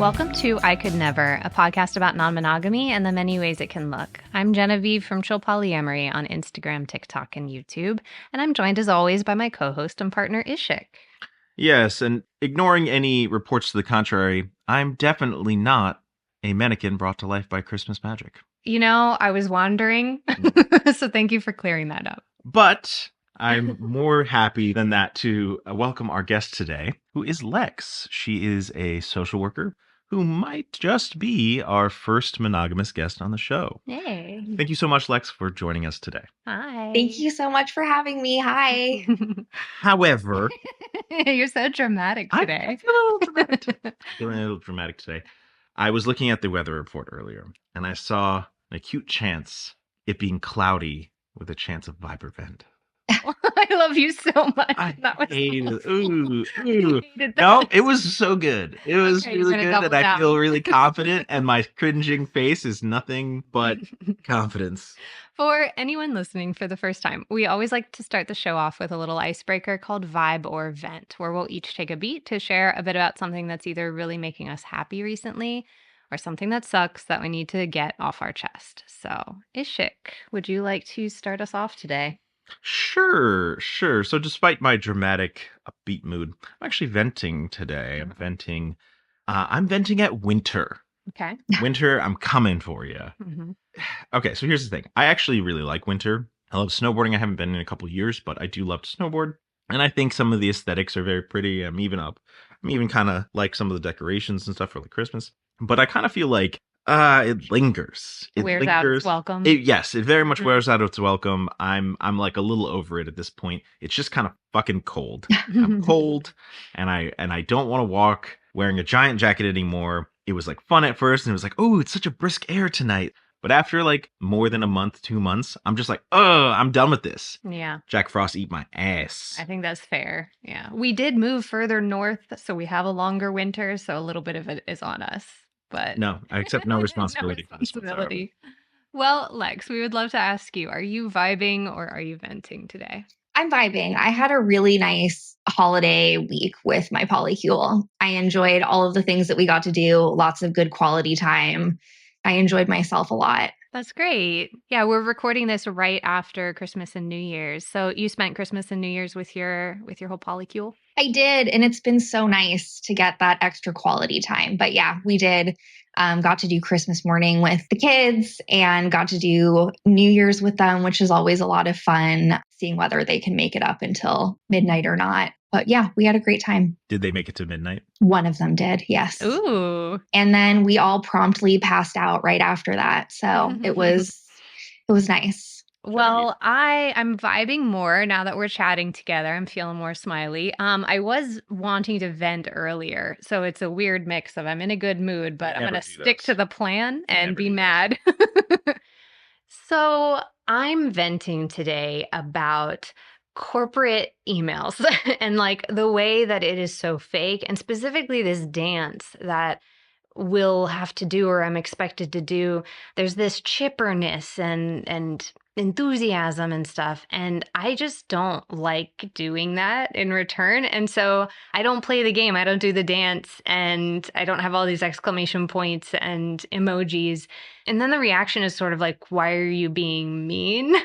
Welcome to I Could Never, a podcast about non-monogamy and the many ways it can look. I'm Genevieve from Chill Polyamory on Instagram, TikTok, and YouTube, and I'm joined as always by my co-host and partner Ishik. Yes, and ignoring any reports to the contrary, I'm definitely not a mannequin brought to life by Christmas magic. You know, I was wondering, so thank you for clearing that up. But I'm more happy than that to welcome our guest today, who is Lex. She is a social worker who might just be our first monogamous guest on the show. Hey. Thank you so much, Lex, for joining us today. Hi. Thank you so much for having me. Hi. However, You're so dramatic today. Feeling a little dramatic today. I was looking at the weather report earlier, and I saw an acute chance it being cloudy with a chance of vibrant vent. I love you so much. I That was hated it. awesome. Ooh, ooh. Hated No, that. it was so good. It was Okay, you're really gonna good, double and I down. feel really confident, and my cringing face is nothing but confidence. For anyone listening for the first time, we always like to start the show off with a little icebreaker called Vibe or Vent, where we'll each take a beat to share a bit about something that's either really making us happy recently or something that sucks that we need to get off our chest. So, Ishik, would you like to start us off today? Sure. So despite my dramatic, upbeat mood, I'm actually venting today. I'm venting at winter. Okay. Winter, I'm coming for you. Mm-hmm. Okay, so here's the thing. I actually really like winter. I love snowboarding. I haven't been in a couple years, but I do love to snowboard. And I think some of the aesthetics are very pretty. I'm even kind of like some of the decorations and stuff for like Christmas. But I kind of feel like it lingers. It Wears out its welcome. Yes, it very much Mhm. wears out its welcome. I'm like a little over it at this point. It's just kind of fucking cold. I'm cold, and I don't want to walk wearing a giant jacket anymore. It was like fun at first, and it was like, oh, it's such a brisk air tonight. But after like more than a month, 2 months, I'm just like, oh, I'm done with this. Yeah, Jack Frost, eat my ass. I think that's fair. Yeah. We did move further north, so we have a longer winter, so a little bit of it is on us. But No, I accept no responsibility for this whatsoever. responsibility. Well, Lex, we would love to ask you, are you vibing or are you venting today? I'm vibing. I had a really nice holiday week with my polycule. I enjoyed all of the things that we got to do, lots of good quality time. I enjoyed myself a lot. That's great. Yeah, we're recording this right after Christmas and New Year's. So you spent Christmas and New Year's with your whole polycule? I did, and it's been so nice to get that extra quality time. But yeah, we did. Got to do Christmas morning with the kids and got to do New Year's with them, which is always a lot of fun, seeing whether they can make it up until midnight or not. But yeah, we had a great time. Did they make it to midnight? One of them did, yes. Ooh. And then we all promptly passed out right after that. So it was nice. Well, I'm vibing more now that we're chatting together. I'm feeling more smiley. I was wanting to vent earlier, so it's a weird mix of I'm in a good mood, but I'm never going to do stick this. to the plan and never be do this. mad. So I'm venting today about corporate emails and like the way that it is so fake, and specifically this dance that we'll have to do or I'm expected to do. There's this chipperness and enthusiasm and stuff, and I just don't like doing that in return. And so I don't play the game, I don't do the dance, and I don't have all these exclamation points and emojis. And then the reaction is sort of like, why are you being mean?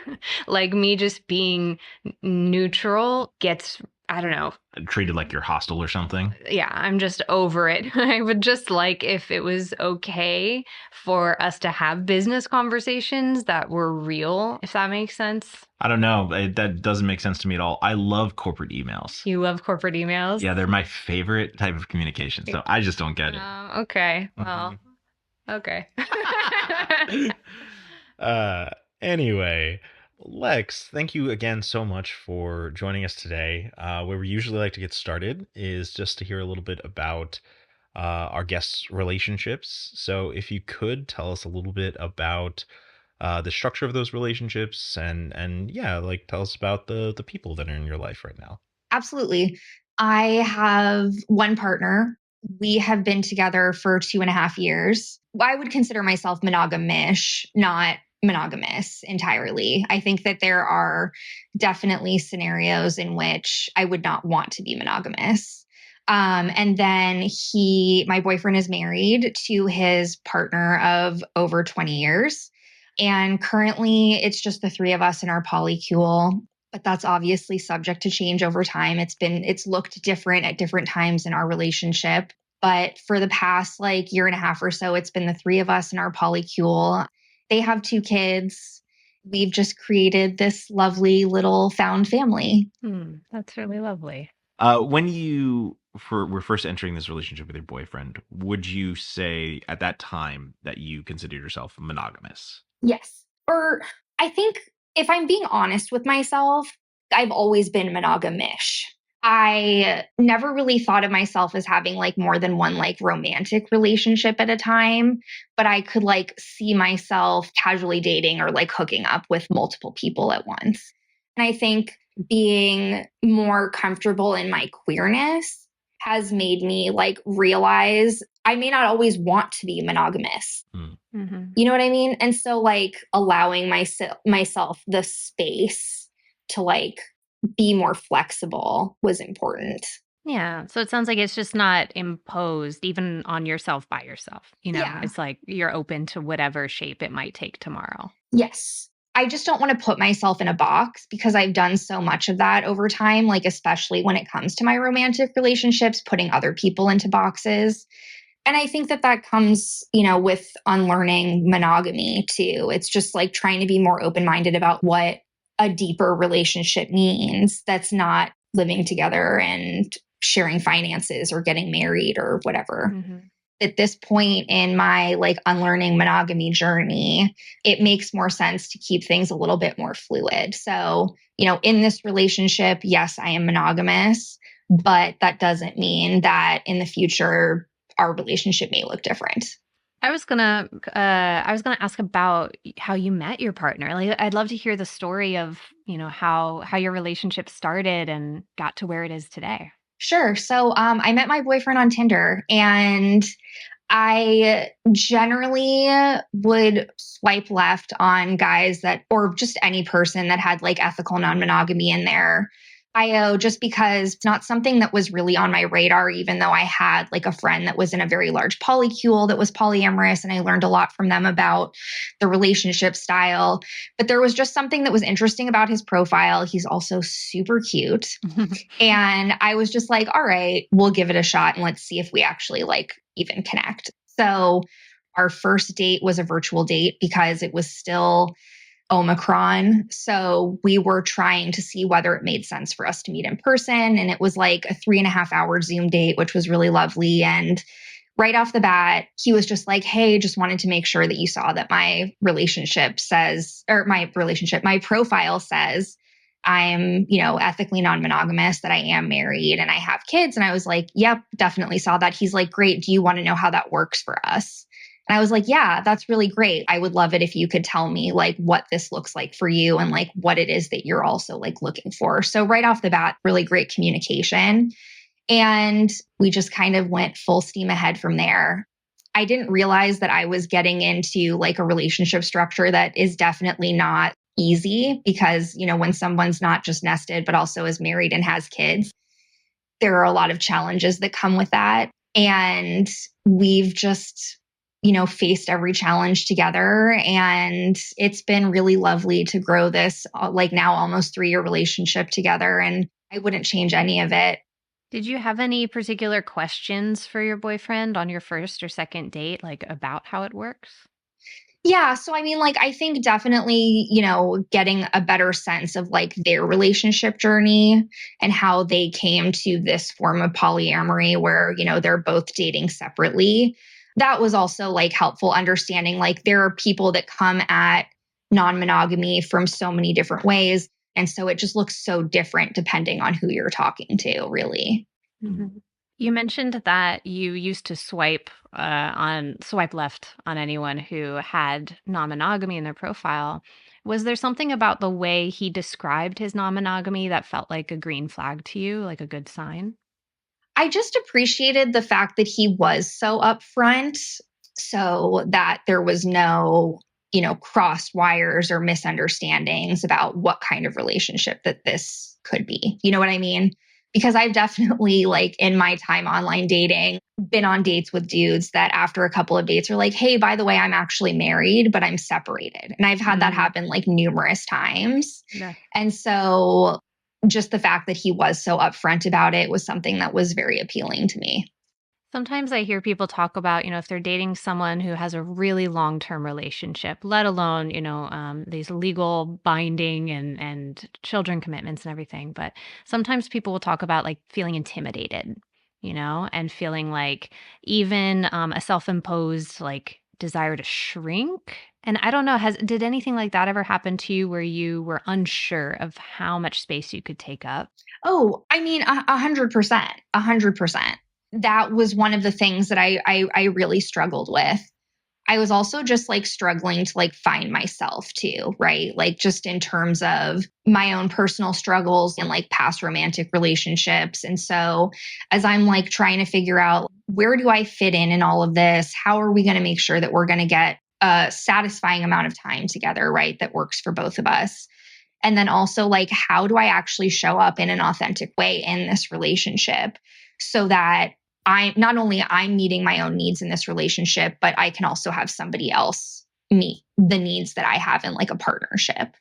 Like me just being neutral gets, I don't know. Treated like you're hostile or something. Yeah, I'm just over it. I would just like if it was okay for us to have business conversations that were real, if that makes sense. I don't know. That doesn't make sense to me at all. I love corporate emails. You love corporate emails? Yeah, they're my favorite type of communication. So I just don't get it. Okay. Well, okay. Anyway, Lex, thank you again so much for joining us today. Where we usually like to get started is just to hear a little bit about our guests' relationships. So if you could tell us a little bit about the structure of those relationships and yeah, like tell us about the people that are in your life right now. Absolutely. I have one partner. We have been together for 2.5 years. I would consider myself monogamish, not monogamous entirely. I think that there are definitely scenarios in which I would not want to be monogamous. And then my boyfriend is married to his partner of over 20 years. And currently it's just the three of us in our polycule, but that's obviously subject to change over time. It's looked different at different times in our relationship. But for the past like year and a half or so, it's been the three of us in our polycule. They have two kids. We've just created this lovely little found family. That's really lovely. When you were first entering this relationship with your boyfriend, would you say at that time that you considered yourself monogamous? Yes. Or I think if I'm being honest with myself, I've always been monogamish. I never really thought of myself as having like more than one like romantic relationship at a time, but I could like see myself casually dating or like hooking up with multiple people at once. And I think being more comfortable in my queerness has made me like realize I may not always want to be monogamous. You know what I mean? And so like allowing myself the space to like be more flexible was important. Yeah. So it sounds like it's just not imposed even on yourself by yourself. Yeah. It's like you're open to whatever shape it might take tomorrow. Yes. I just don't want to put myself in a box because I've done so much of that over time, like especially when it comes to my romantic relationships, putting other people into boxes. And I think that comes, with unlearning monogamy too. It's just like trying to be more open-minded about what a deeper relationship means that's not living together and sharing finances or getting married or whatever. At this point in my like unlearning monogamy journey, it makes more sense to keep things a little bit more fluid. So, in this relationship, yes, I am monogamous, but that doesn't mean that in the future our relationship may look different. I was gonna ask about how you met your partner. Like, I'd love to hear the story of, how your relationship started and got to where it is today. Sure. So I met my boyfriend on Tinder, and I generally would swipe left on guys or just any person that had like ethical non-monogamy in their bio, just because it's not something that was really on my radar, even though I had like a friend that was in a very large polycule that was polyamorous, and I learned a lot from them about the relationship style. But there was just something that was interesting about his profile. He's also super cute. And I was just like, all right, we'll give it a shot and let's see if we actually like even connect. So our first date was a virtual date because it was still Omicron. So we were trying to see whether it made sense for us to meet in person. And it was like a 3.5-hour Zoom date, which was really lovely. And right off the bat, he was just like, hey, just wanted to make sure that you saw that my my profile says I'm, ethically non-monogamous, that I am married and I have kids. And I was like, yep, definitely saw that. He's like, great. Do you want to know how that works for us? And I was like, yeah, that's really great. I would love it if you could tell me like what this looks like for you and like what it is that you're also like looking for. So right off the bat, really great communication. And we just kind of went full steam ahead from there. I didn't realize that I was getting into like a relationship structure that is definitely not easy because, when someone's not just nested, but also is married and has kids, there are a lot of challenges that come with that. And we've just, faced every challenge together. And it's been really lovely to grow this like now almost 3-year relationship together. And I wouldn't change any of it. Did you have any particular questions for your boyfriend on your first or second date, like about how it works? Yeah. So, I mean, like, I think definitely, getting a better sense of like their relationship journey and how they came to this form of polyamory where, they're both dating separately. That was also like helpful understanding, like, there are people that come at non-monogamy from so many different ways. And so it just looks so different depending on who you're talking to, really. You mentioned that you used to swipe left on anyone who had non-monogamy in their profile. Was there something about the way he described his non-monogamy that felt like a green flag to you, like a good sign? I just appreciated the fact that he was so upfront so that there was no, crossed wires or misunderstandings about what kind of relationship that this could be. You know what I mean? Because I've definitely, like, in my time online dating, been on dates with dudes that after a couple of dates are like, hey, by the way, I'm actually married, but I'm separated. And I've had that happen like numerous times. Yeah. And so just the fact that he was so upfront about it was something that was very appealing to me. Sometimes I hear people talk about, if they're dating someone who has a really long-term relationship, let alone, these legal binding and children commitments and everything. But sometimes people will talk about like feeling intimidated, and feeling like even a self-imposed like desire to shrink. And I don't know, did anything like that ever happen to you where you were unsure of how much space you could take up? Oh, I mean, 100%, 100%. That was one of the things that I really struggled with. I was also just like struggling to like find myself too, right? Like just in terms of my own personal struggles and like past romantic relationships. And so as I'm like trying to figure out where do I fit in all of this? How are we going to make sure that we're going to get a satisfying amount of time together, right? That works for both of us. And then also like, how do I actually show up in an authentic way in this relationship so that I'm meeting my own needs in this relationship, but I can also have somebody else meet the needs that I have in like a partnership.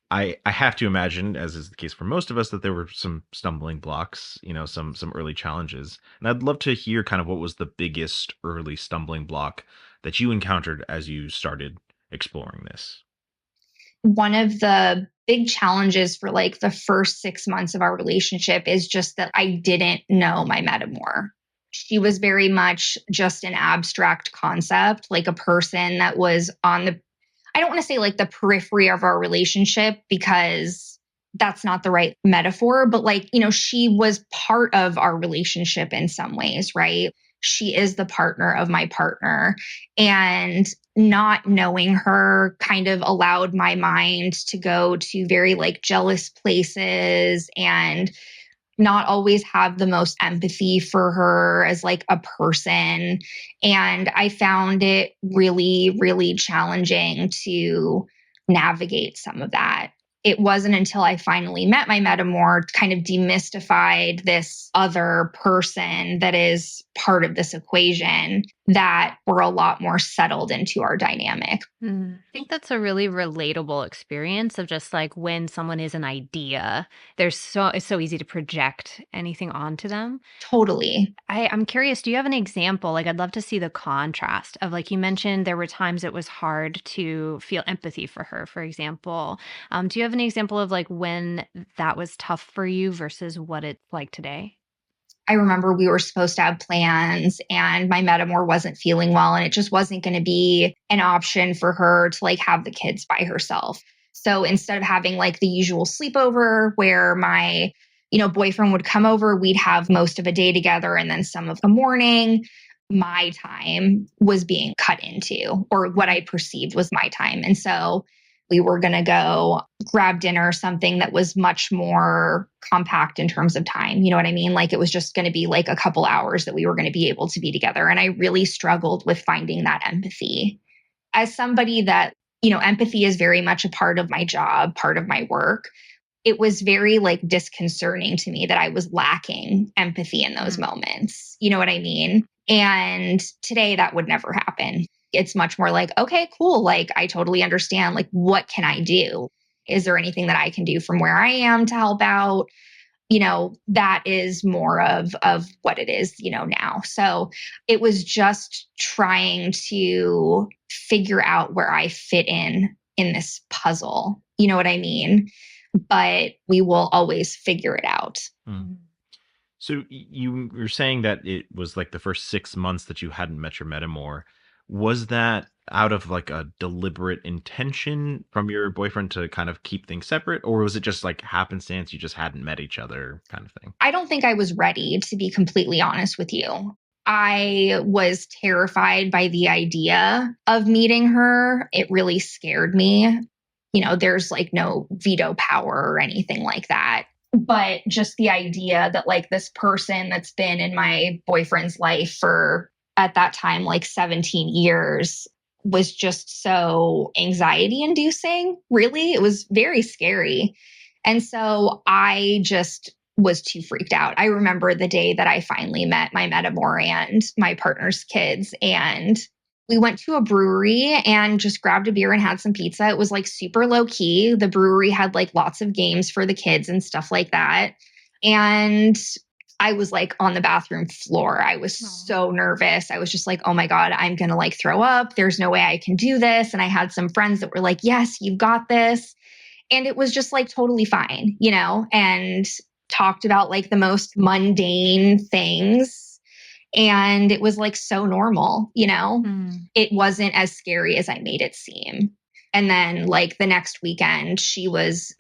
I have to imagine, as is the case for most of us, that there were some stumbling blocks, some early challenges. And I'd love to hear kind of what was the biggest early stumbling block that you encountered as you started exploring this. One of the big challenges for like the first 6 months of our relationship is just that I didn't know my metamor. She was very much just an abstract concept, like a person that was on I don't want to say like the periphery of our relationship because that's not the right metaphor, but like, she was part of our relationship in some ways, right? She is the partner of my partner. And not knowing her kind of allowed my mind to go to very like jealous places and not always have the most empathy for her as like a person. And I found it really, really challenging to navigate some of that. It wasn't until I finally met my metamor, kind of demystified this other person that is part of this equation, that we're a lot more settled into our dynamic. I think that's a really relatable experience of just like when someone is an idea, it's so easy to project anything onto them. Totally. I'm curious, do you have an example? Like, I'd love to see the contrast of, like, you mentioned there were times it was hard to feel empathy for her, for example. Do you have an example of like when that was tough for you versus what it's like today? I remember we were supposed to have plans and my metamor wasn't feeling well and it just wasn't going to be an option for her to like have the kids by herself. So instead of having like the usual sleepover where my, boyfriend would come over, we'd have most of a day together and then some of the morning, my time was being cut into, or what I perceived was my time. And so we were going to go grab dinner, something that was much more compact in terms of time. You know what I mean? Like it was just going to be like a couple hours that we were going to be able to be together. And I really struggled with finding that empathy. As somebody that, empathy is very much a part of my job, part of my work. It was very like disconcerting to me that I was lacking empathy in those moments. You know what I mean? And today that would never happen. It's much more like, okay, cool. Like, I totally understand. Like, what can I do? Is there anything that I can do from where I am to help out? That is more of what it is, now. So it was just trying to figure out where I fit in this puzzle. You know what I mean? But we will always figure it out. Hmm. So you were saying that it was like the first 6 months that you hadn't met your metamor. Was that out of like a deliberate intention from your boyfriend to kind of keep things separate? Or was it just like happenstance, you just hadn't met each other kind of thing? I don't think I was ready, to be completely honest with you. I was terrified by the idea of meeting her. It really scared me. There's like no veto power or anything like that. But just the idea that like this person that's been in my boyfriend's life for at that time, like 17 years was just so anxiety inducing. Really, it was very scary. And so I just was too freaked out. I remember the day that I finally met my metamor and my partner's kids, and we went to a brewery and just grabbed a beer and had some pizza. It was like super low key. The brewery had like lots of games for the kids and stuff like that. And I was like on the bathroom floor. I was so nervous. I was just like, oh my God, I'm going to like throw up. There's no way I can do this. And I had some friends that were like, yes, you've got this. And it was just like totally fine, and talked about like the most mundane things. And it was like so normal, It wasn't as scary as I made it seem. And then like the next weekend,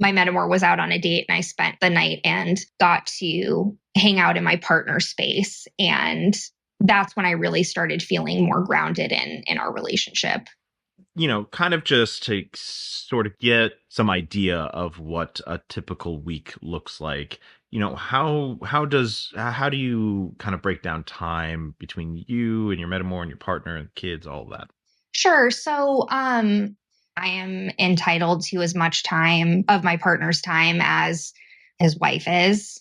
my metamor was out on a date and I spent the night and got to hang out in my partner's space. And that's when I really started feeling more grounded in our relationship. Kind of just to sort of get some idea of what a typical week looks like. How do you kind of break down time between you and your metamor and your partner and kids, all of that? Sure. So, I am entitled to as much time of my partner's time as his wife is.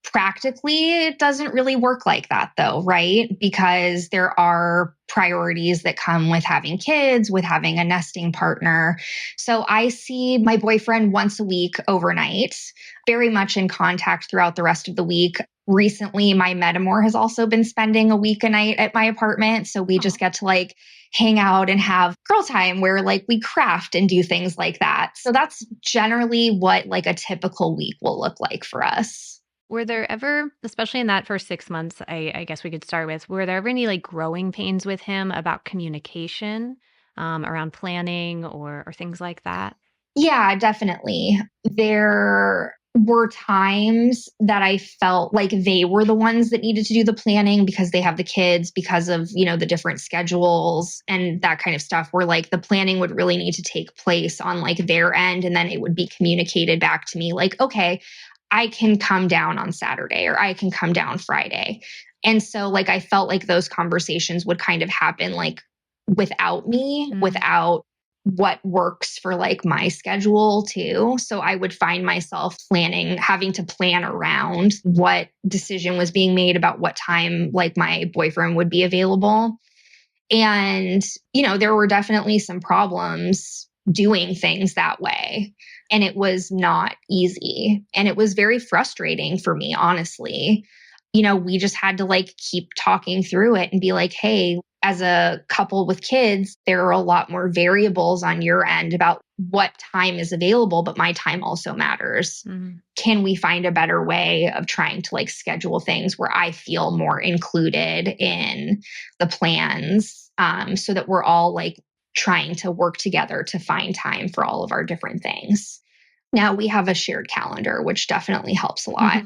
Practically, it doesn't really work like that though, right? Because there are priorities that come with having kids, with having a nesting partner. So I see my boyfriend once a week overnight, very much in contact throughout the rest of the week. Recently, my metamor has also been spending a week a night at my apartment. So we just get to like hang out and have girl time where like we craft and do things like that. So that's generally what like a typical week will look like for us. Were there ever, especially in that first 6 months, I guess we could start with, were there ever any like growing pains with him about communication around planning or things like that? Yeah, definitely. There were times that I felt like they were the ones that needed to do the planning because they have the kids, because of, the different schedules and that kind of stuff, where like the planning would really need to take place on like their end. And then it would be communicated back to me like, okay, I can come down on Saturday or I can come down Friday. And so like I felt like those conversations would kind of happen like without me, without what works for like my schedule too. So I would find myself having to plan around what decision was being made about what time like my boyfriend would be available. And, there were definitely some problems doing things that way. And it was not easy. And it was very frustrating for me, honestly. We just had to like keep talking through it and be like, hey, as a couple with kids, there are a lot more variables on your end about what time is available, but my time also matters. Can we find a better way of trying to like schedule things where I feel more included in the plans, so that we're all like trying to work together to find time for all of our different things. Now we have a shared calendar, which definitely helps a lot.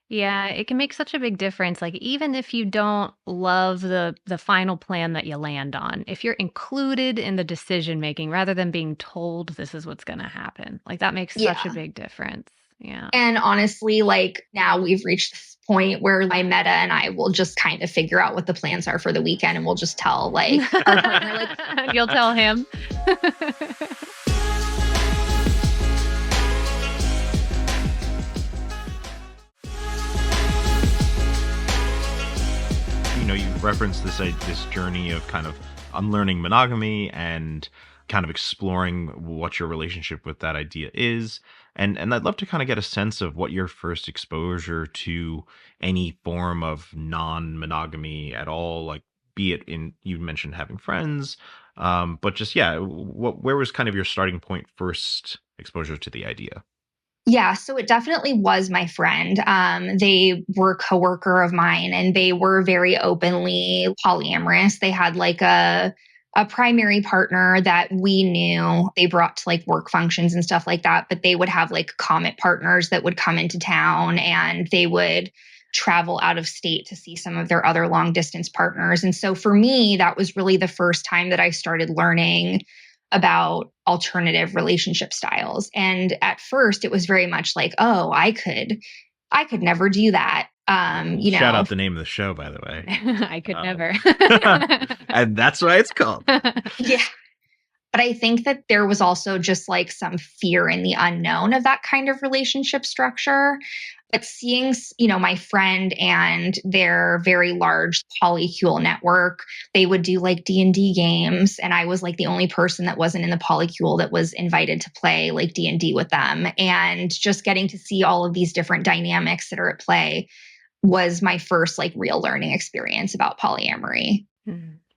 Yeah, it can make such a big difference. Like even if you don't love the final plan that you land on, if you're included in the decision making rather than being told this is what's going to happen, like that makes such a big difference. Yeah. And honestly, like now we've reached this point where my meta and I will just kind of figure out what the plans are for the weekend, and we'll just tell like our partner, like you'll tell him. You referenced this journey of kind of unlearning monogamy and kind of exploring what your relationship with that idea is. And I'd love to kind of get a sense of what your first exposure to any form of non-monogamy at all, like be it in, you mentioned having friends, but just, yeah, where was kind of your starting point, first exposure to the idea? Yeah, so it definitely was my friend. They were a coworker of mine and they were very openly polyamorous. They had like a primary partner that we knew they brought to like work functions and stuff like that, but they would have like comet partners that would come into town and they would travel out of state to see some of their other long distance partners. And so for me, that was really the first time that I started learning about alternative relationship styles. And at first it was very much like, oh, I could never do that. Shout out the name of the show, by the way. I could never. And that's why it's called. Yeah. But I think that there was also just like some fear in the unknown of that kind of relationship structure. But seeing, my friend and their very large polycule network, they would do like D&D games. And I was like the only person that wasn't in the polycule that was invited to play like D&D with them. And just getting to see all of these different dynamics that are at play was my first like real learning experience about polyamory.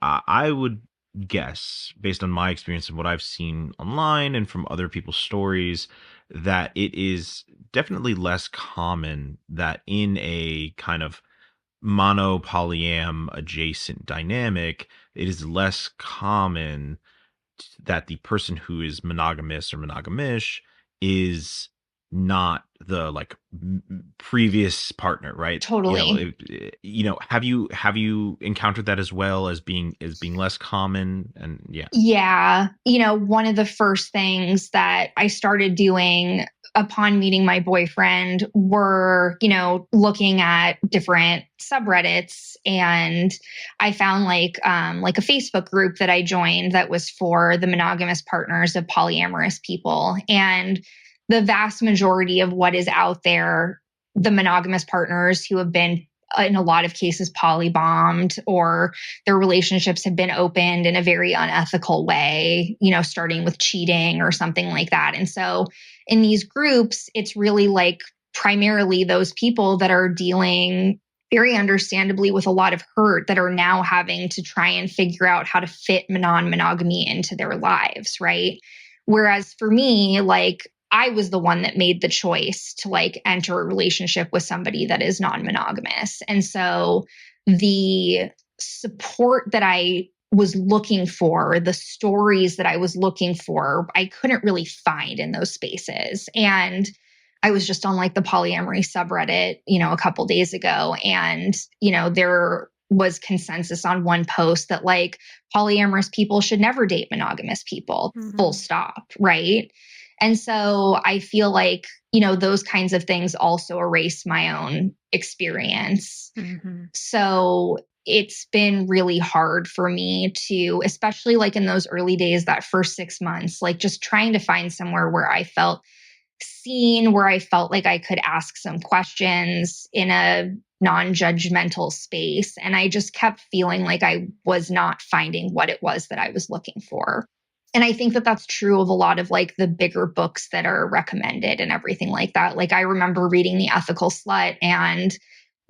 I would guess, based on my experience and what I've seen online and from other people's stories, that it is definitely less common that in a kind of mono polyam adjacent dynamic, it is less common that the person who is monogamous or monogamish is not the like previous partner, right? Totally. Have you encountered that as well as being less common? And yeah. Yeah. One of the first things that I started doing upon meeting my boyfriend were, looking at different subreddits. And I found like a Facebook group that I joined that was for the monogamous partners of polyamorous people. And the vast majority of what is out there, the monogamous partners who have been in a lot of cases polybombed, or their relationships have been opened in a very unethical way, starting with cheating or something like that. And so in these groups, it's really like primarily those people that are dealing very understandably with a lot of hurt, that are now having to try and figure out how to fit non-monogamy into their lives, right? Whereas for me, like, I was the one that made the choice to like enter a relationship with somebody that is non-monogamous. And so the support that I was looking for, the stories that I was looking for, I couldn't really find in those spaces. And I was just on like the polyamory subreddit, a couple days ago. And, there was consensus on one post that like polyamorous people should never date monogamous people, full stop. Right. And so I feel like, those kinds of things also erase my own experience. So it's been really hard for me to, especially like in those early days, that first 6 months, like just trying to find somewhere where I felt seen, where I felt like I could ask some questions in a non-judgmental space. And I just kept feeling like I was not finding what it was that I was looking for. And I think that that's true of a lot of like the bigger books that are recommended and everything like that. Like I remember reading The Ethical Slut, and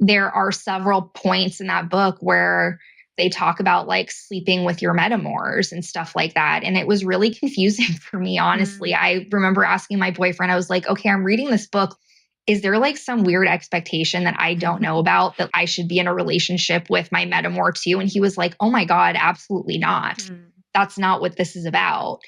there are several points in that book where they talk about like sleeping with your metamors and stuff like that. And it was really confusing for me, honestly. I remember asking my boyfriend, I was like, okay, I'm reading this book. Is there like some weird expectation that I don't know about, that I should be in a relationship with my metamor too? And he was like, oh my God, absolutely not. That's not what this is about.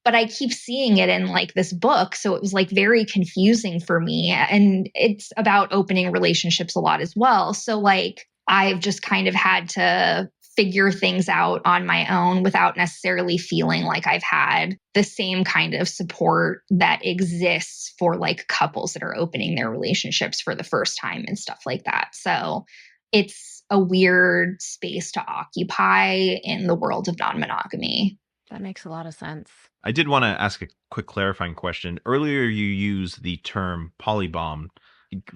But I keep seeing it in like this book. So it was like very confusing for me. And it's about opening relationships a lot as well. So like I've just kind of had to figure things out on my own without necessarily feeling like I've had the same kind of support that exists for like couples that are opening their relationships for the first time and stuff like that. So it's a weird space to occupy in the world of non-monogamy. That makes a lot of sense. I did want to ask a quick clarifying question. Earlier, you used the term polybomb.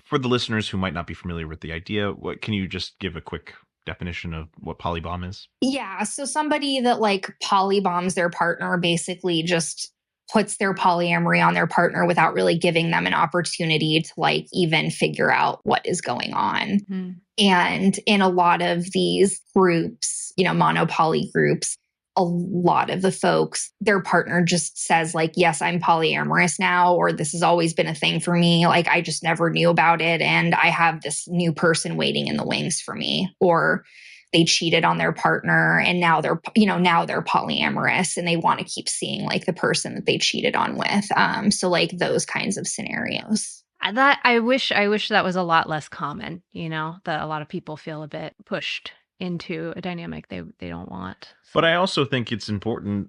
For the listeners who might not be familiar with the idea, can you just give a quick definition of what polybomb is? Yeah. So somebody that like polybombs their partner basically just puts their polyamory on their partner without really giving them an opportunity to like even figure out what is going on. And in a lot of these groups, monopoly groups, a lot of the folks, their partner just says like, yes, I'm polyamorous now, or this has always been a thing for me. Like, I just never knew about it. And I have this new person waiting in the wings for me. Or they cheated on their partner and now they're polyamorous and they want to keep seeing like the person that they cheated on with. So like those kinds of scenarios. That I wish that was a lot less common, that a lot of people feel a bit pushed into a dynamic they don't want. But I also think it's important,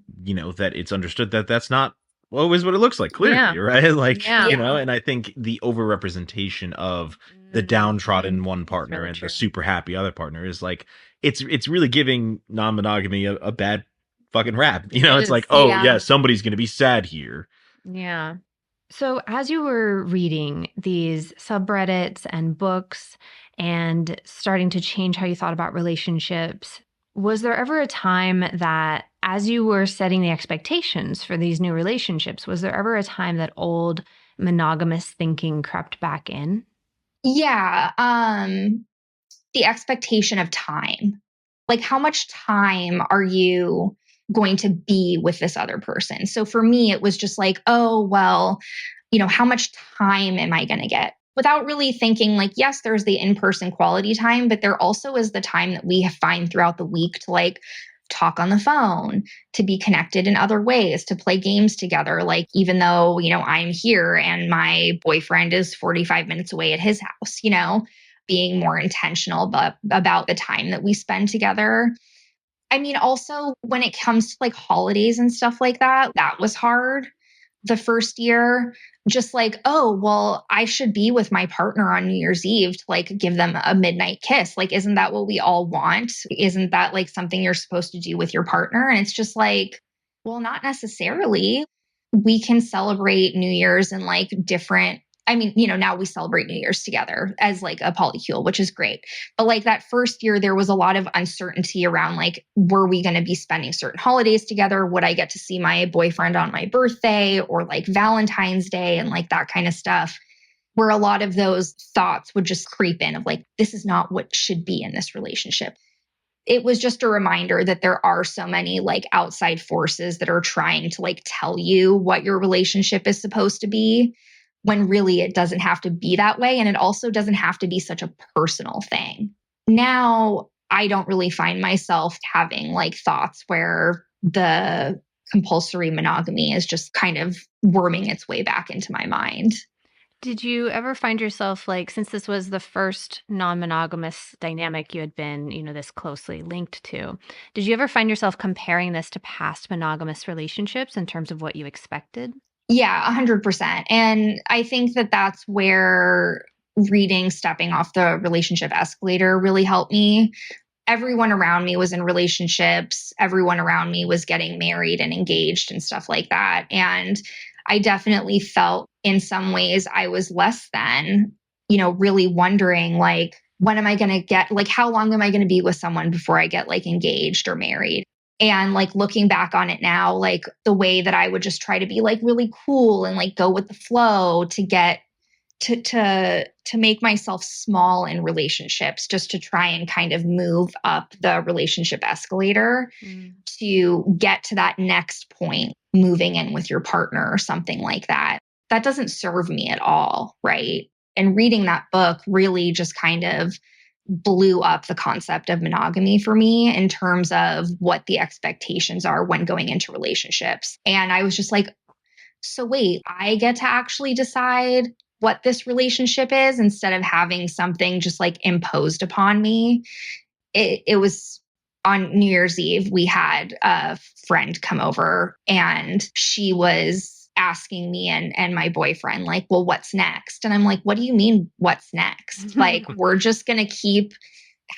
that it's understood that that's not always what it looks like, clearly, right? Like, and I think the overrepresentation of the downtrodden one partner and the super happy other partner is like, it's really giving non-monogamy a bad fucking rap. It It's like, is. oh Yeah. yeah, somebody's gonna be sad here. Yeah. So, as you were reading these subreddits and books and starting to change how you thought about relationships, was there ever a time that, as you were setting the expectations for these new relationships, was there ever a time that old monogamous thinking crept back in? Yeah. The expectation of time. Like, how much time are you going to be with this other person? So for me, it was just like, oh, well, how much time am I going to get? Without really thinking, like, yes, there's the in person quality time, but there also is the time that we find throughout the week to like talk on the phone, to be connected in other ways, to play games together. Like, even though, I'm here and my boyfriend is 45 minutes away at his house, being more intentional about the time that we spend together. I mean, also when it comes to like holidays and stuff like that, that was hard the first year. Just like, oh, well, I should be with my partner on New Year's Eve to like give them a midnight kiss. Like, isn't that what we all want? Isn't that like something you're supposed to do with your partner? And it's just like, well, not necessarily. We can celebrate New Year's in like different. I mean, now we celebrate New Year's together as like a polycule, which is great. But like that first year, there was a lot of uncertainty around like, were we going to be spending certain holidays together? Would I get to see my boyfriend on my birthday or like Valentine's Day and like that kind of stuff? Where a lot of those thoughts would just creep in of like, this is not what should be in this relationship. It was just a reminder that there are so many like outside forces that are trying to like tell you what your relationship is supposed to be, when really it doesn't have to be that way. And it also doesn't have to be such a personal thing. Now, I don't really find myself having like thoughts where the compulsory monogamy is just kind of worming its way back into my mind. Did you ever find yourself like, since this was the first non-monogamous dynamic you had been, this closely linked to, did you ever find yourself comparing this to past monogamous relationships in terms of what you expected? Yeah, 100%. And I think that that's where reading Stepping Off the Relationship Escalator really helped me. Everyone around me was in relationships. Everyone around me was getting married and engaged and stuff like that. And I definitely felt in some ways I was less than, really wondering like, when am I going to get, like, how long am I going to be with someone before I get like engaged or married? And like looking back on it now, like the way that I would just try to be like really cool and like go with the flow to get to make myself small in relationships, just to try and kind of move up the relationship escalator to get to that next point, moving in with your partner or something like that. That doesn't serve me at all, right? And reading that book really just kind of blew up the concept of monogamy for me in terms of what the expectations are when going into relationships. And I was just like, so wait, I get to actually decide what this relationship is instead of having something just like imposed upon me. It was on New Year's Eve, we had a friend come over and she was asking me and my boyfriend, like, well, what's next? And I'm like, what do you mean, what's next? Like, we're just going to keep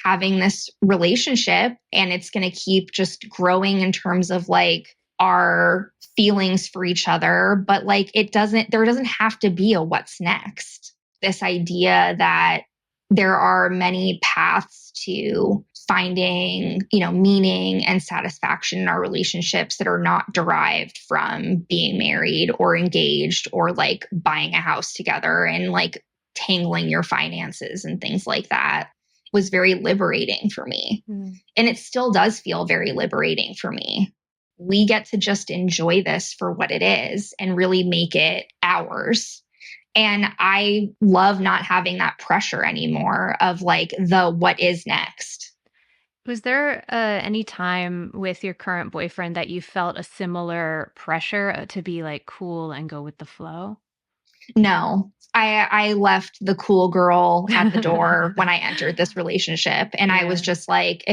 having this relationship and it's going to keep just growing in terms of like our feelings for each other. But like, there doesn't have to be a what's next. This idea that there are many paths to finding, meaning and satisfaction in our relationships that are not derived from being married or engaged or like buying a house together and like tangling your finances and things like that, was very liberating for me. And it still does feel very liberating for me. We get to just enjoy this for what it is and really make it ours. And I love not having that pressure anymore of like the what is next. Was there any time with your current boyfriend that you felt a similar pressure to be like cool and go with the flow? No, I left the cool girl at the door when I entered this relationship. And I was just like,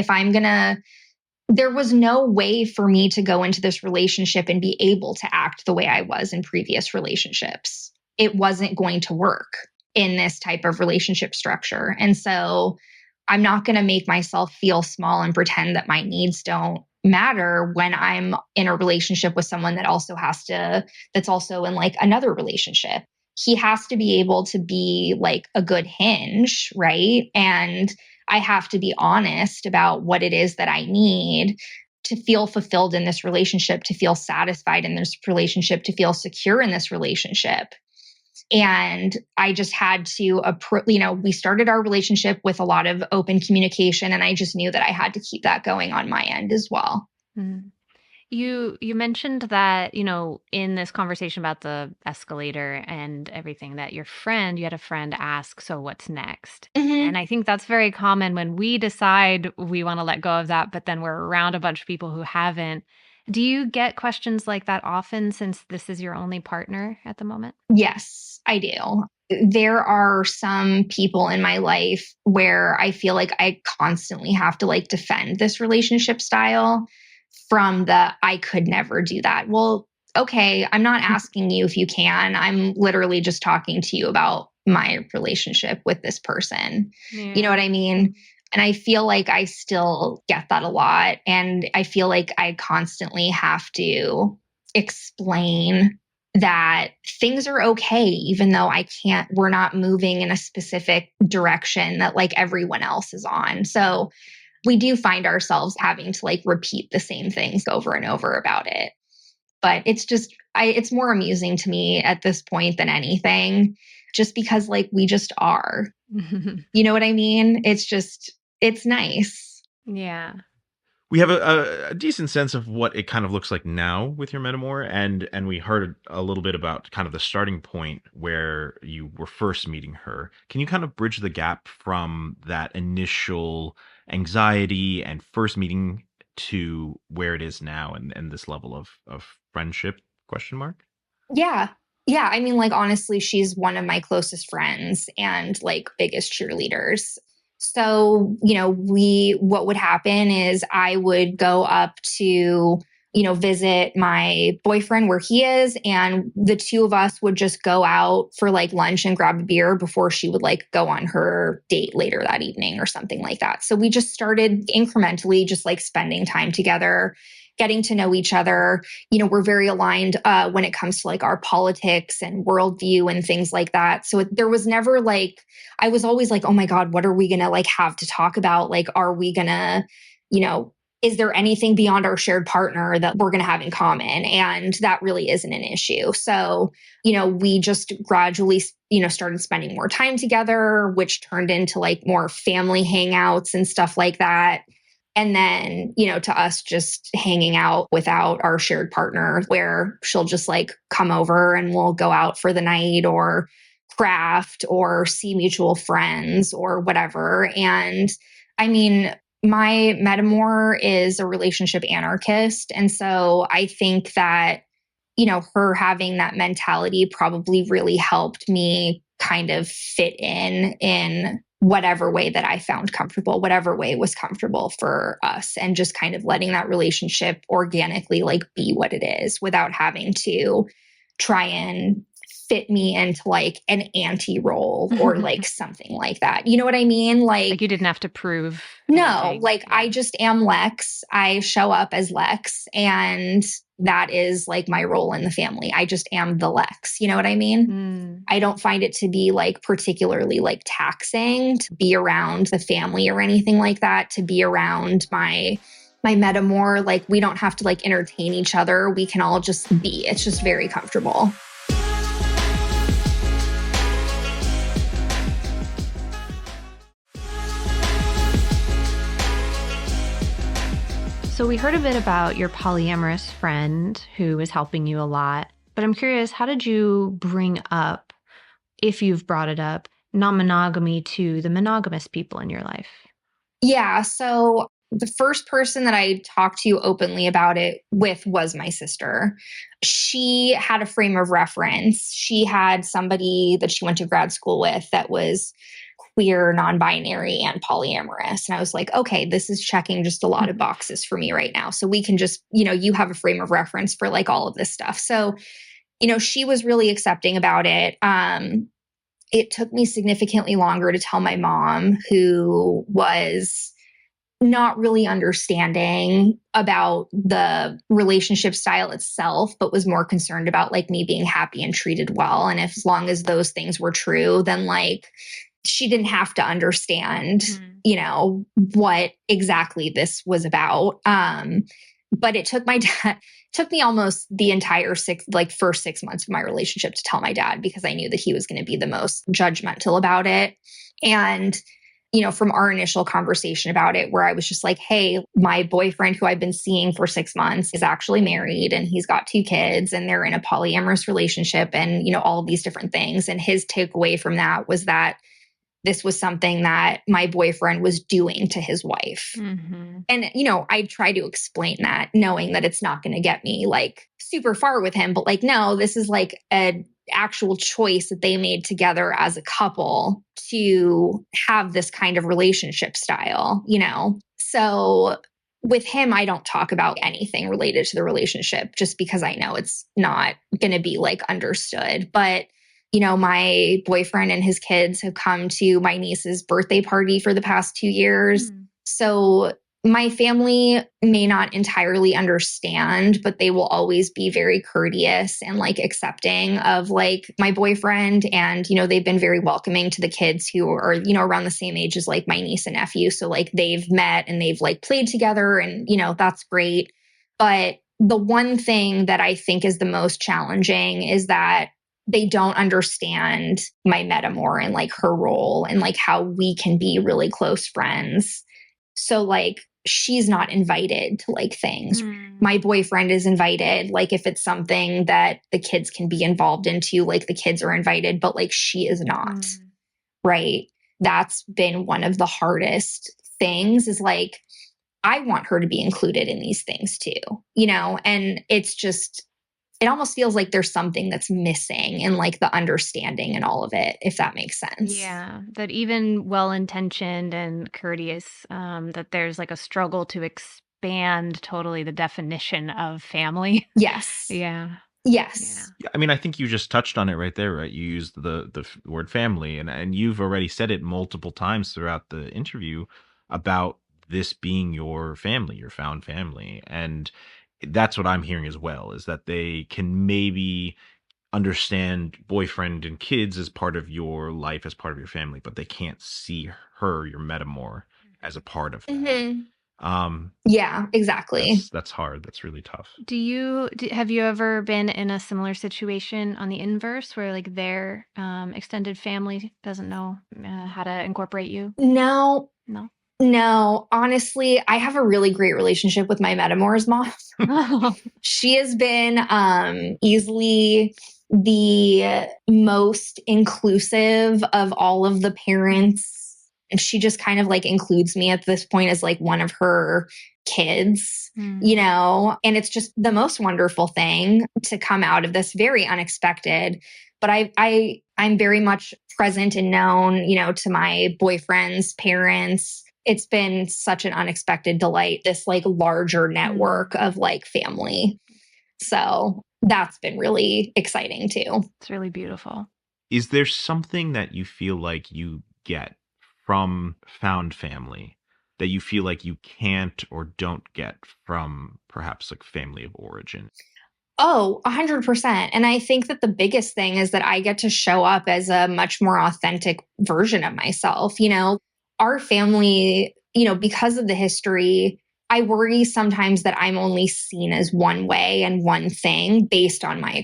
there was no way for me to go into this relationship and be able to act the way I was in previous relationships. It wasn't going to work in this type of relationship structure. And so I'm not going to make myself feel small and pretend that my needs don't matter when I'm in a relationship with someone that's also in like another relationship. He has to be able to be like a good hinge, right? And I have to be honest about what it is that I need to feel fulfilled in this relationship, to feel satisfied in this relationship, to feel secure in this relationship. And I just had to, we started our relationship with a lot of open communication, and I just knew that I had to keep that going on my end as well. Mm. You mentioned that, in this conversation about the escalator and everything, that you had a friend ask, so what's next? Mm-hmm. And I think that's very common when we decide we want to let go of that, but then we're around a bunch of people who haven't. Do you get questions like that often since this is your only partner at the moment? Yes, I do. There are some people in my life where I feel like I constantly have to like defend this relationship style from the I could never do that. Well, okay, I'm not asking you if you can. I'm literally just talking to you about my relationship with this person. You know Yeah. what I mean? And I feel like I still get that a lot. And I feel like I constantly have to explain that things are okay, even though we're not moving in a specific direction that like everyone else is on. So we do find ourselves having to like repeat the same things over and over about it. But it's more amusing to me at this point than anything, just because like we just are. You know what I mean? It's nice. Yeah. We have a decent sense of what it kind of looks like now with your metamor, and we heard a little bit about kind of the starting point where you were first meeting her. Can you kind of bridge the gap from that initial anxiety and first meeting to where it is now, and this level of friendship, question mark? Yeah. Yeah. I mean, like, honestly, she's one of my closest friends and like biggest cheerleaders. So, what would happen is I would go up to, visit my boyfriend where he is. And the two of us would just go out for like lunch and grab a beer before she would like go on her date later that evening or something like that. So we just started incrementally just like spending time together, getting to know each other. We're very aligned when it comes to like our politics and worldview and things like that. So there was never like, I was always like, oh my God, what are we going to like have to talk about? Like, are we going to, is there anything beyond our shared partner that we're going to have in common? And that really isn't an issue. So, we just gradually, started spending more time together, which turned into like more family hangouts and stuff like that. And then, to us just hanging out without our shared partner, where she'll just like come over and we'll go out for the night or craft or see mutual friends or whatever. And I mean, my metamor is a relationship anarchist. And so I think that, her having that mentality probably really helped me kind of fit in whatever way that I found comfortable, whatever way was comfortable for us, and just kind of letting that relationship organically like be what it is without having to try and fit me into like an anti role or like something like that. You know what I mean? Like you didn't have to prove No, anything. like Yeah. I just am Lex. I show up as Lex, and that is like my role in the family. I just am the Lex. You know what I mean? I don't find it to be like particularly like taxing to be around the family or anything like that, to be around my metamor. Like we don't have to like entertain each other. We can all just be. It's just very comfortable. So we heard a bit about your polyamorous friend who is helping you a lot, but I'm curious, how did you bring up, if you've brought it up, non-monogamy to the monogamous people in your life? Yeah. So the first person that I talked to openly about it with was my sister. She had a frame of reference. She had somebody that she went to grad school with that was queer, non-binary, and polyamorous. And I was like, okay, this is checking just a lot of boxes for me right now. So we can just, you have a frame of reference for like all of this stuff. So, she was really accepting about it. It took me significantly longer to tell my mom, who was not really understanding about the relationship style itself, but was more concerned about like me being happy and treated well. And if, as long as those things were true, then like she didn't have to understand, what exactly this was about. But it took my dad, took me almost the entire first 6 months of my relationship to tell my dad, because I knew that he was going to be the most judgmental about it. And, from our initial conversation about it, where I was just like, hey, my boyfriend who I've been seeing for 6 months is actually married and he's got 2 kids and they're in a polyamorous relationship and, all of these different things. And his takeaway from that was that this was something that my boyfriend was doing to his wife. Mm-hmm. And, I try to explain that, knowing that it's not going to get me like super far with him, but like, no, this is like an actual choice that they made together as a couple to have this kind of relationship style, So with him, I don't talk about anything related to the relationship just because I know it's not going to be like understood. But my boyfriend and his kids have come to my niece's birthday party for the past 2 years. So my family may not entirely understand, but they will always be very courteous and like accepting of like my boyfriend. And, they've been very welcoming to the kids who are, around the same age as like my niece and nephew. So like they've met and they've like played together and, that's great. But the one thing that I think is the most challenging is that they don't understand my metamor and like her role and like how we can be really close friends. So like she's not invited to like things. My boyfriend is invited. Like if it's something that the kids can be involved into, like the kids are invited, but like she is not. Right. That's been one of the hardest things is like, I want her to be included in these things too, and it's just, it almost feels like there's something that's missing in like the understanding and all of it, if that makes sense. Yeah, that even well-intentioned and courteous, that there's like a struggle to expand totally the definition of family. Yes. Yeah. Yes. I mean, I think you just touched on it right there, right? You used the word family, and you've already said it multiple times throughout the interview about this being your family, your found family. And that's what I'm hearing as well, is that they can maybe understand boyfriend and kids as part of your life, as part of your family, but they can't see her, your metamor, as a part of that. Mm-hmm. Yeah, exactly. That's hard. That's really tough. Have you ever been in a similar situation on the inverse where like their extended family doesn't know how to incorporate you? No. No. No, honestly, I have a really great relationship with my metamor's mom. She has been easily the most inclusive of all of the parents. And she just kind of like includes me at this point as like one of her kids, and it's just the most wonderful thing to come out of this, very unexpected. But I'm very much present and known, to my boyfriend's parents. It's been such an unexpected delight, this like larger network of like family. So that's been really exciting too. It's really beautiful. Is there something that you feel like you get from found family that you feel like you can't or don't get from perhaps like family of origin? Oh, 100%. And I think that the biggest thing is that I get to show up as a much more authentic version of myself. Our family, because of the history, I worry sometimes that I'm only seen as one way and one thing based on my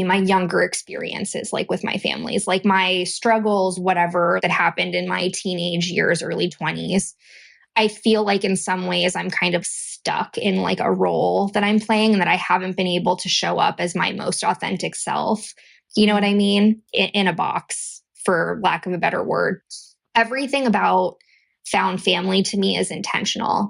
my younger experiences, like with my families, like my struggles, whatever that happened in my teenage years, early 20s. I feel like in some ways I'm kind of stuck in like a role that I'm playing and that I haven't been able to show up as my most authentic self. You know what I mean? In a box, for lack of a better word. Everything about found family to me is intentional.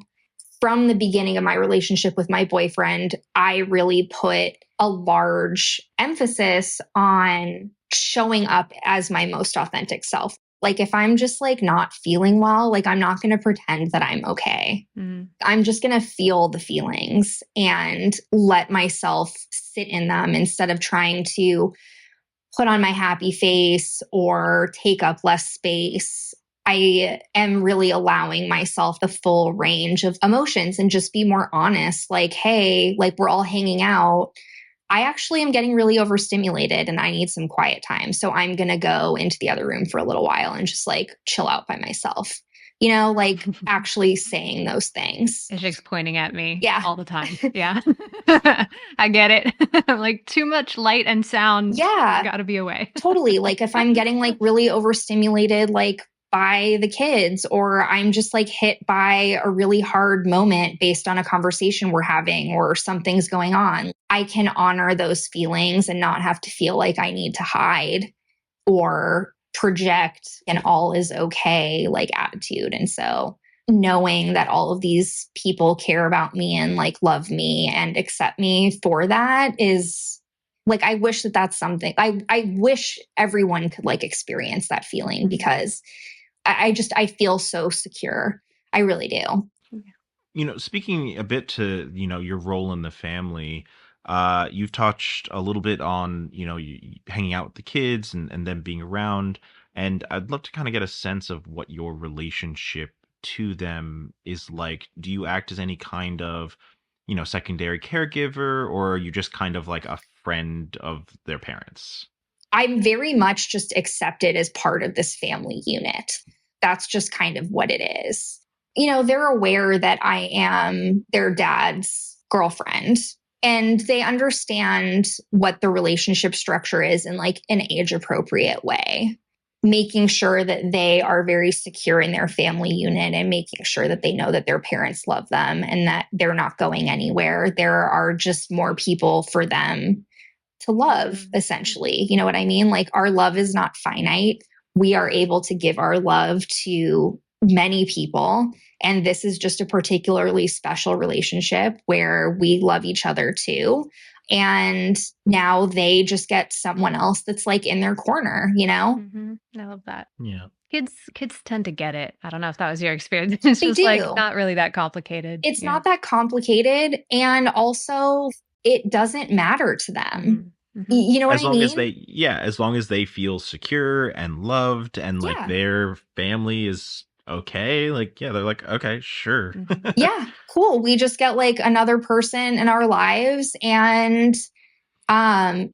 From the beginning of my relationship with my boyfriend, I really put a large emphasis on showing up as my most authentic self. Like if I'm just like not feeling well, like I'm not going to pretend that I'm okay. I'm just going to feel the feelings and let myself sit in them instead of trying to put on my happy face or take up less space. I am really allowing myself the full range of emotions and just be more honest. Like, hey, like we're all hanging out. I actually am getting really overstimulated and I need some quiet time. So I'm going to go into the other room for a little while and just like chill out by myself. Like actually saying those things. Ishik's pointing at me Yeah. all the time. Yeah. I get it. Like too much light and sound. Yeah. Got to be away. Totally. Like if I'm getting like really overstimulated, like by the kids, or I'm just like hit by a really hard moment based on a conversation we're having or something's going on, I can honor those feelings and not have to feel like I need to hide or project an all is okay like attitude. And so knowing that all of these people care about me and like love me and accept me for that is like, I wish that that's something I wish everyone could like experience that feeling, because I feel so secure. I really do. Speaking a bit to, your role in the family, you've touched a little bit on, hanging out with the kids and them being around. And I'd love to kind of get a sense of what your relationship to them is like. Do you act as any kind of, secondary caregiver, or are you just kind of like a friend of their parents? I'm very much just accepted as part of this family unit. That's just kind of what it is. They're aware that I am their dad's girlfriend, and they understand what the relationship structure is in like an age appropriate way, making sure that they are very secure in their family unit and making sure that they know that their parents love them and that they're not going anywhere. There are just more people for them to love, essentially. You know what I mean? Like our love is not finite. We are able to give our love to many people. And this is just a particularly special relationship where we love each other too. And now they just get someone else that's like in their corner, Mm-hmm. I love that. Yeah. Kids tend to get it. I don't know if that was your experience. It's They just do. like not really that complicated. It's not that complicated. And also, it doesn't matter to them. Mm-hmm. You know what As I long mean? as long as they feel secure and loved and like Yeah. their family is okay, like, yeah, they're like, okay, sure. Mhm. Yeah, cool. We just get like another person in our lives, and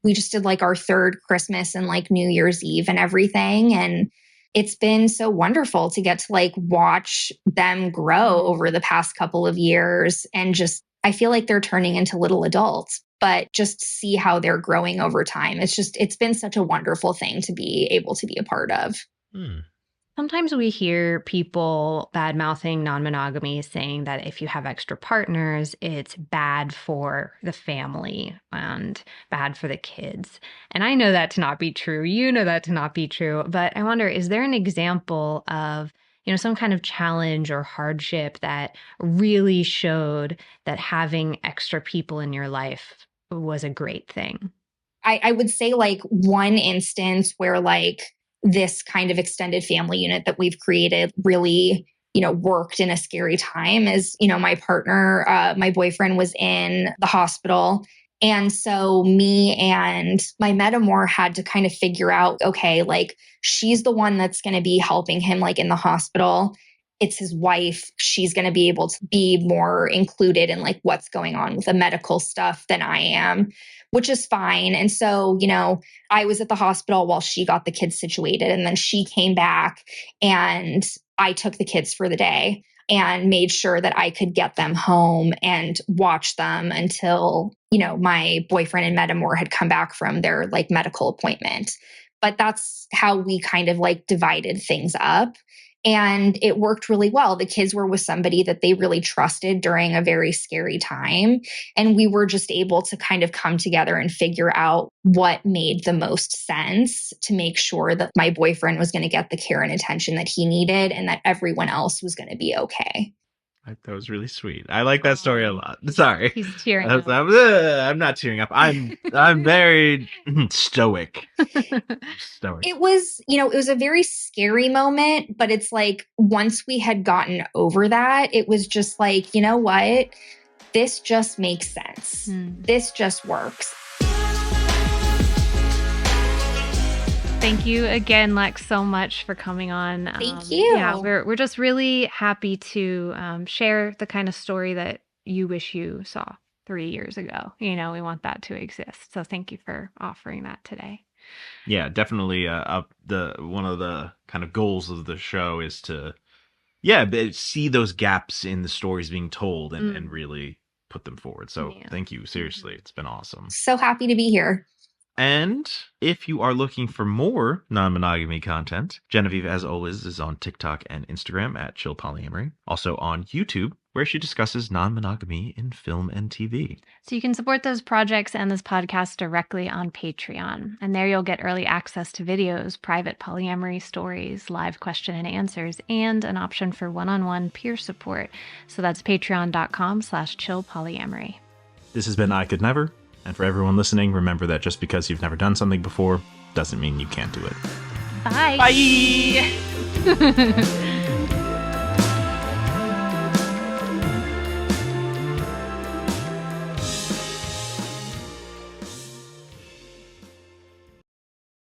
we just did like our third Christmas and like New Year's Eve and everything, and it's been so wonderful to get to like watch them grow over the past couple of years, and just I feel like they're turning into little adults, but just see how they're growing over time. It's been such a wonderful thing to be able to be a part of. Sometimes we hear people bad-mouthing non-monogamy, saying that if you have extra partners, it's bad for the family and bad for the kids. And I know that to not be true. You know that to not be true. But I wonder, is there an example of, some kind of challenge or hardship that really showed that having extra people in your life was a great thing? I would say like one instance where like this kind of extended family unit that we've created really, worked in a scary time is, my partner, my boyfriend was in the hospital. And so me and my metamor had to kind of figure out, okay, like she's the one that's going to be helping him like in the hospital. It's his wife. She's going to be able to be more included in like what's going on with the medical stuff than I am, which is fine. And so, I was at the hospital while she got the kids situated, and then she came back and I took the kids for the day and made sure that I could get them home and watch them until, my boyfriend and metamor had come back from their like medical appointment. But that's how we kind of like divided things up. And it worked really well. The kids were with somebody that they really trusted during a very scary time. And we were just able to kind of come together and figure out what made the most sense to make sure that my boyfriend was going to get the care and attention that he needed and that everyone else was going to be okay. That was really sweet. I like that story a lot. Sorry. He's tearing up. I'm not tearing up. I'm very stoic. It was, it was a very scary moment, but it's like once we had gotten over that, it was just like, you know what? This just makes sense. This just works. Thank you again, Lex, so much for coming on. Thank you. Yeah, we're just really happy to share the kind of story that you wish you saw 3 years ago. We want that to exist. So thank you for offering that today. Yeah, definitely. One of the kind of goals of the show is to, see those gaps in the stories being told and really put them forward. So thank you. Seriously, it's been awesome. So happy to be here. And if you are looking for more non-monogamy content, Genevieve, as always, is on TikTok and Instagram at Chill Polyamory. Also on YouTube, where she discusses non-monogamy in film and TV. So you can support those projects and this podcast directly on Patreon. And there you'll get early access to videos, private polyamory stories, live question and answers, and an option for one-on-one peer support. So that's patreon.com/chillpolyamory. This has been I Could Never. And for everyone listening, remember that just because you've never done something before doesn't mean you can't do it. Bye. Bye.